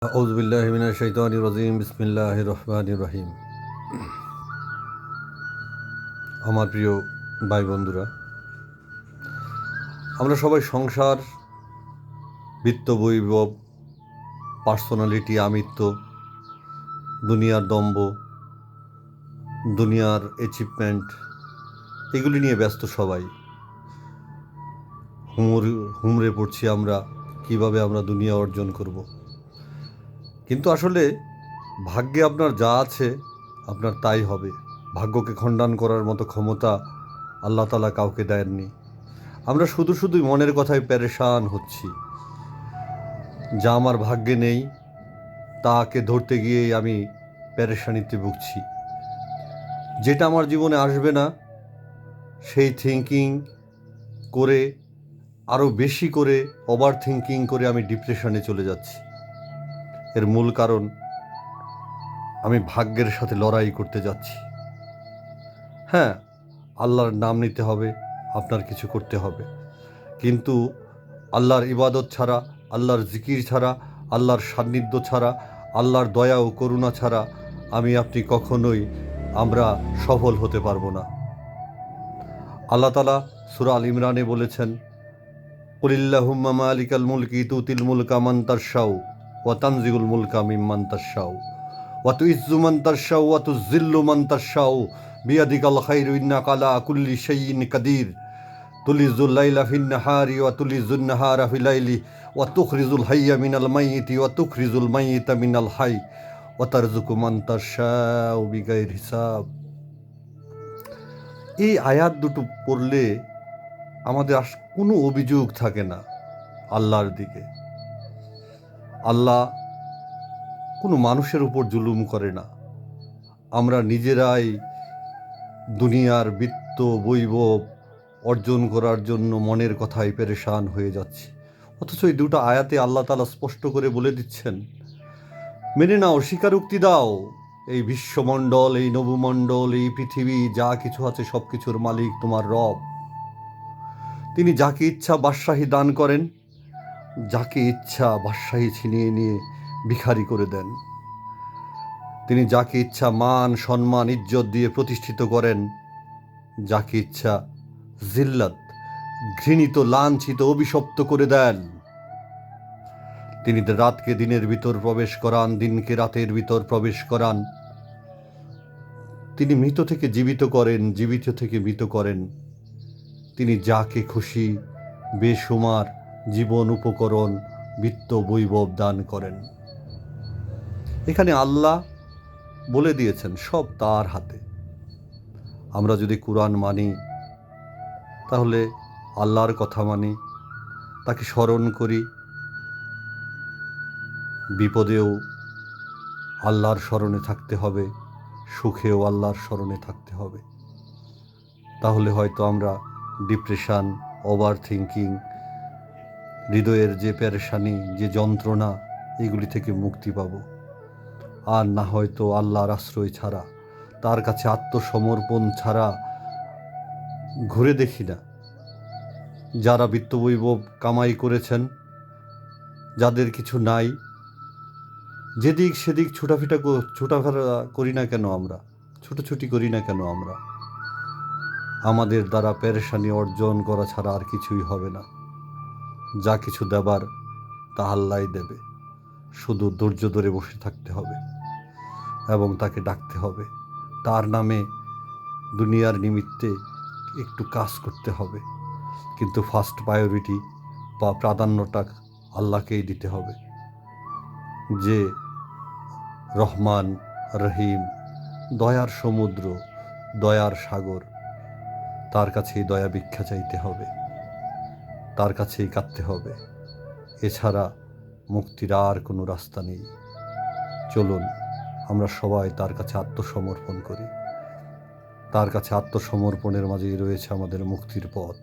আউযু বিল্লাহি মিনাশ শাইতানির রাজিম বিসমিল্লাহির রহমানির রহিম। আমার প্রিয় ভাই বন্ধুরা, আমরা সবাই সংসার, বিত্ত বৈভব, পার্সোনালিটি, আমিত্ব, দুনিয়ার দম্ভ, দুনিয়ার অ্যাচিভমেন্ট এগুলি নিয়ে ব্যস্ত সবাই। হুমড়ে পড়ছি আমরা কিভাবে আমরা দুনিয়া অর্জন করব। কিন্তু আসলে ভাগ্যে আপনার যা আছে আপনার তাই হবে। ভাগ্যকে খণ্ডন করার মতো ক্ষমতা আল্লাহ তাআলা কাউকে দেননি। আমরা শুধুই মনের কথায় পেরেশান হচ্ছি, যা আমার ভাগ্যে নেই তাকে ধরতে গিয়েই আমি পেরেশানিতে ভুগছি। যেটা আমার জীবনে আসবে না সেই থিঙ্কিং করে, আরও বেশি করে ওভার থিঙ্কিং করে আমি ডিপ্রেশনে চলে যাচ্ছি। এর মূল কারণ আমি ভাগ্যের সাথে লড়াই করতে যাচ্ছি। হ্যাঁ, আল্লাহর নাম নিতে হবে, আপনার কিছু করতে হবে, কিন্তু আল্লাহর ইবাদত ছাড়া, আল্লাহর জিকির ছাড়া, আল্লাহর সান্নিধ্য ছাড়া, আল্লাহর দয়া ও করুণা ছাড়া আমি আপনি কখনোই আমরা সফল হতে পারবো না। আল্লাহ তাআলা সূরা আল ইমরানে বলেছেন, কুলিল্লাহুম্মা মালিকাল মুলকি তুতিল মুলকা মান তাশাউ ওয়া তানজিউল মুলকা মিম্মান তাশাউ ওয়া তুইজ্জু মান তাশাউ ওয়া তুযিল্লু মান তাশাউ বিয়াদিকাল খায়রু ইন্নাকা আলা কুল্লি শাইইন কাদির তুলিজুল লাইলা ফিন নাহারি ওয়া তুলিজুন নাহারা ফিল লাইলি ওয়া তুখরিজুল হাইয়া মিনাল মাইয়িতি ওয়া তুখরিজুল মাইয়িতা মিনাল হাই ওয়া তারযুকু মান তাশাউ বিগাইরি হিসাব। এই আয়াত দুটো পড়লে আমাদের কোনো অভিযোগ থাকে না আল্লাহর দিকে। আল্লাহ কোনো মানুষের উপর জুলুম করে না। আমরা নিজেরাই দুনিয়ার বিত্ত বৈভব অর্জন করার জন্য মনের কথায় পেরেশান হয়ে যাচ্ছি। অথচ এই দুটো আয়াতে আল্লাহ তাআলা স্পষ্ট করে বলে দিচ্ছেন, মেনে নাও, স্বীকারোক্তি দাও, এই বিশ্বমণ্ডল, এই নবমণ্ডল, এই পৃথিবী যা কিছু আছে সব কিছুর মালিক তোমার রব। তিনি যাকে ইচ্ছা বাদশাহী দান করেন, যাকে ইচ্ছা বাদশাহী ছিনিয়ে নিয়ে ভিখারি করে দেন। তিনি যাকে ইচ্ছা মান সম্মান ইজ্জত দিয়ে প্রতিষ্ঠিত করেন, যাকে ইচ্ছা জিল্লাত, ঘৃণিত, লাঞ্ছিত, অভিশপ্ত করে দেন। তিনি রাতকে দিনের ভিতর প্রবেশ করান, দিনকে রাতের ভিতর প্রবেশ করান। তিনি মৃত থেকে জীবিত করেন, জীবিত থেকে মৃত করেন। তিনি যাকে খুশি বেশুমার জীবন উপকরণ, বিত্ত বৈভব দান করেন। এখানে আল্লাহ বলে দিয়েছেন সব তার হাতে। আমরা যদি কুরআন মানি, তাহলে আল্লাহর কথা মানি, তাকে স্মরণ করি, বিপদেও আল্লাহর স্মরণে থাকতে হবে, সুখেও আল্লাহর স্মরণে থাকতে হবে। তাহলে হয়তো আমরা ডিপ্রেশন, ওভার থিঙ্কিং, হৃদয়ের যে পেরেশানি, যে যন্ত্রণা, এগুলি থেকে মুক্তি পাব। আর না হয়তো আল্লাহর আশ্রয় ছাড়া, তার কাছে আত্মসমর্পণ ছাড়া ঘুরে দেখি না। যারা বিত্তবৈভব কামাই করেছেন, যাদের কিছু নাই, যেদিক সেদিক ছোটাফেরা করি না কেন আমরা, ছুটোছুটি করি না কেন আমরা, আমাদের দ্বারা পেরেশানি অর্জন করা ছাড়া আর কিছুই হবে না। যা কিছু দেবার তা আল্লাহই দেবে। শুধু ধৈর্য ধরে বসে থাকতে হবে এবং তাকে ডাকতে হবে। তার নামে দুনিয়ার নিমিত্তে একটু কাজ করতে হবে, কিন্তু ফার্স্ট প্রায়োরিটি বা প্রাধান্যটা আল্লাহকেই দিতে হবে, যে রহমান রহিম, দয়ার সমুদ্র, দয়ার সাগর। তার কাছেই দয়া ভিক্ষা চাইতে হবে, তার কাছেই কাঁদতে হবে। এছাড়া মুক্তির আর কোনো রাস্তা নেই। চলুন আমরা সবাই তার কাছে আত্মসমর্পণ করি। তার কাছে আত্মসমর্পণের মাঝেই রয়েছে আমাদের মুক্তির পথ।